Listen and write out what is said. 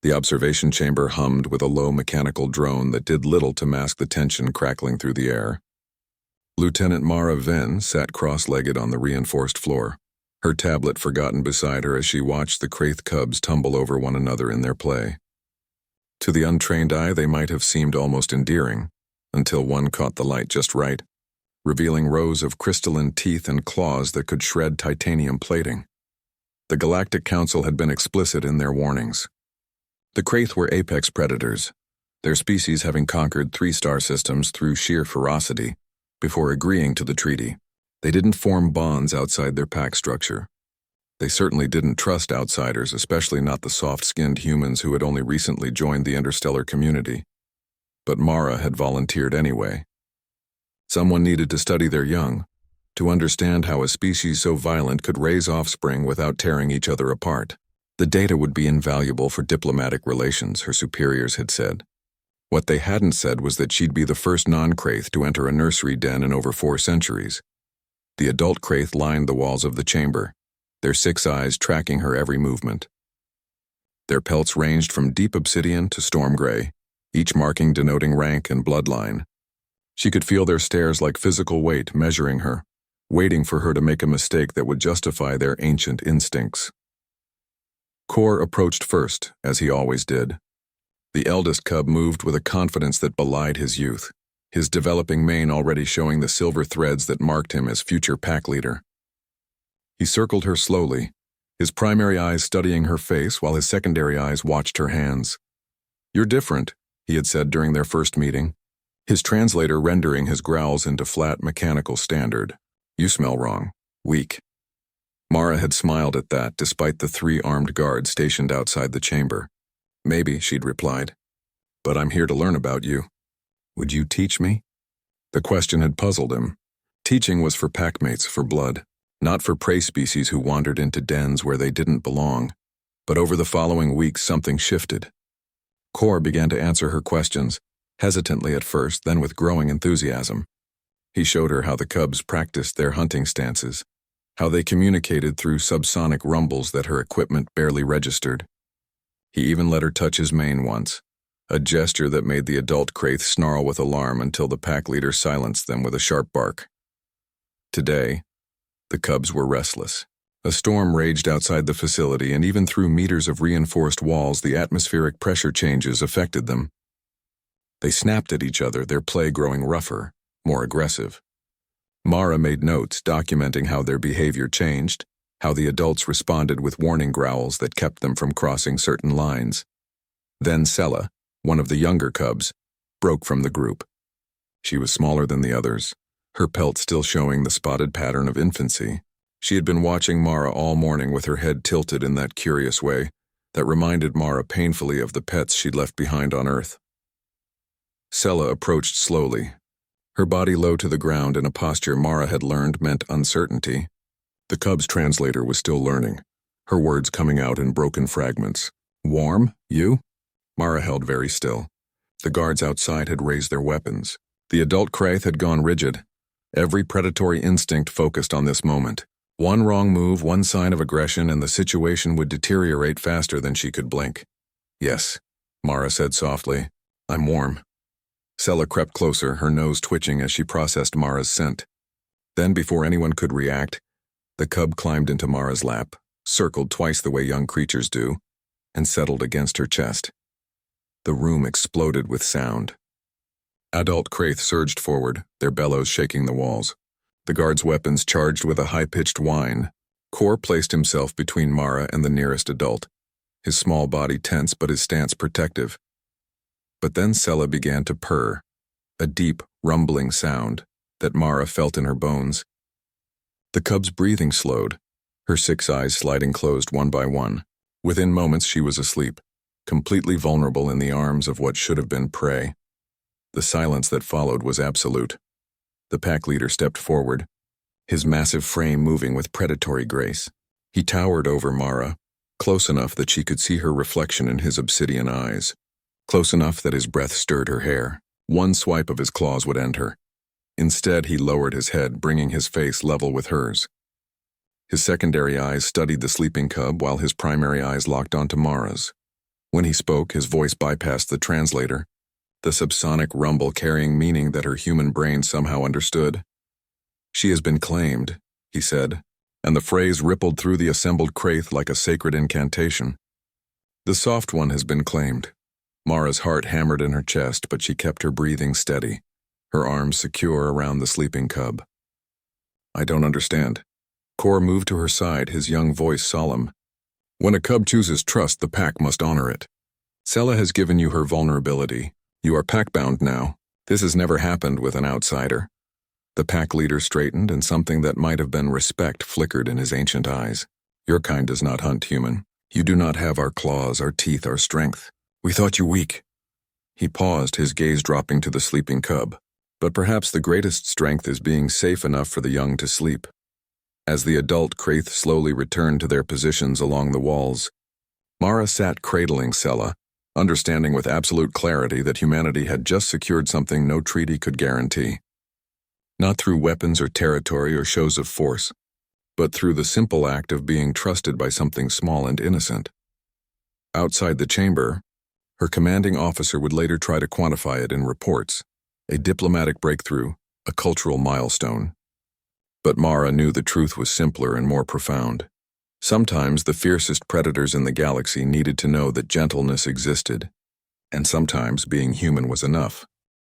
The observation chamber hummed with a low mechanical drone that did little to mask the tension crackling through the air. Lieutenant Mara Venn sat cross-legged on the reinforced floor, her tablet forgotten beside her as she watched the Kraith cubs tumble over one another in their play. To the untrained eye, they might have seemed almost endearing, until one caught the light just right, revealing rows of crystalline teeth and claws that could shred titanium plating. The Galactic Council had been explicit in their warnings. The Kraith were apex predators, their species having conquered 3 star systems through sheer ferocity before agreeing to the treaty. They didn't form bonds outside their pack structure. They certainly didn't trust outsiders, especially not the soft-skinned humans who had only recently joined the interstellar community. But Mara had volunteered anyway. Someone needed to study their young, to understand how a species so violent could raise offspring without tearing each other apart. The data would be invaluable for diplomatic relations, her superiors had said. What they hadn't said was that she'd be the first non-Kraith to enter a nursery den in over 4 centuries. The adult Kraith lined the walls of the chamber, their 6 eyes tracking her every movement. Their pelts ranged from deep obsidian to storm gray, each marking denoting rank and bloodline. She could feel their stares like physical weight measuring her, waiting for her to make a mistake that would justify their ancient instincts. Kor approached first, as he always did. The eldest cub moved with a confidence that belied his youth, his developing mane already showing the silver threads that marked him as future pack leader. He circled her slowly, his primary eyes studying her face while his secondary eyes watched her hands. "You're different," he had said during their first meeting, his translator rendering his growls into flat mechanical standard. "You smell wrong. Weak." Mara had smiled at that despite the 3 armed guards stationed outside the chamber. "Maybe," she'd replied. "But I'm here to learn about you. Would you teach me?" The question had puzzled him. Teaching was for packmates, for blood, not for prey species who wandered into dens where they didn't belong. But over the following weeks something shifted. Kor began to answer her questions, hesitantly at first, then with growing enthusiasm. He showed her how the cubs practiced their hunting stances, how they communicated through subsonic rumbles that her equipment barely registered. He even let her touch his mane once, a gesture that made the adult Kraith snarl with alarm until the pack leader silenced them with a sharp bark. Today, the cubs were restless. A storm raged outside the facility, and even through meters of reinforced walls, the atmospheric pressure changes affected them. They snapped at each other, their play growing rougher, more aggressive. Mara made notes documenting how their behavior changed, how the adults responded with warning growls that kept them from crossing certain lines. Then Sela, one of the younger cubs, broke from the group. She was smaller than the others, her pelt still showing the spotted pattern of infancy. She had been watching Mara all morning with her head tilted in that curious way that reminded Mara painfully of the pets she'd left behind on Earth. Sela approached slowly, her body low to the ground in a posture Mara had learned meant uncertainty. The cub's translator was still learning, her words coming out in broken fragments. "Warm, you?" Mara held very still. The guards outside had raised their weapons. The adult Kraith had gone rigid, every predatory instinct focused on this moment. One wrong move, one sign of aggression, and the situation would deteriorate faster than she could blink. "Yes," Mara said softly. "I'm warm." Sela crept closer, her nose twitching as she processed Mara's scent. Then, before anyone could react, the cub climbed into Mara's lap, circled twice the way young creatures do, and settled against her chest. The room exploded with sound. Adult Kraith surged forward, their bellows shaking the walls. The guards' weapons charged with a high-pitched whine. Kor placed himself between Mara and the nearest adult, his small body tense but his stance protective. But then Sela began to purr, a deep, rumbling sound that Mara felt in her bones. The cub's breathing slowed, her 6 eyes sliding closed one by one. Within moments she was asleep, completely vulnerable in the arms of what should have been prey. The silence that followed was absolute. The pack leader stepped forward, his massive frame moving with predatory grace. He towered over Mara, close enough that she could see her reflection in his obsidian eyes, close enough that his breath stirred her hair. One swipe of his claws would end her. Instead, he lowered his head, bringing his face level with hers. His secondary eyes studied the sleeping cub while his primary eyes locked onto Mara's. When he spoke, his voice bypassed the translator, the subsonic rumble carrying meaning that her human brain somehow understood. "She has been claimed," he said, and the phrase rippled through the assembled Kraith like a sacred incantation. "The soft one has been claimed." Mara's heart hammered in her chest, but she kept her breathing steady, her arms secure around the sleeping cub. "I don't understand." Kor moved to her side, his young voice solemn. "When a cub chooses trust, the pack must honor it. Sela has given you her vulnerability. You are pack-bound now. This has never happened with an outsider." The pack leader straightened, and something that might have been respect flickered in his ancient eyes. "Your kind does not hunt, human. You do not have our claws, our teeth, our strength. We thought you weak." He paused, his gaze dropping to the sleeping cub. "But perhaps the greatest strength is being safe enough for the young to sleep." As the adult Kraith slowly returned to their positions along the walls, Mara sat cradling Sela, understanding with absolute clarity that humanity had just secured something no treaty could guarantee. Not through weapons or territory or shows of force, but through the simple act of being trusted by something small and innocent. Outside the chamber, her commanding officer would later try to quantify it in reports, a diplomatic breakthrough, a cultural milestone. But Mara knew the truth was simpler and more profound. Sometimes the fiercest predators in the galaxy needed to know that gentleness existed, and sometimes being human was enough.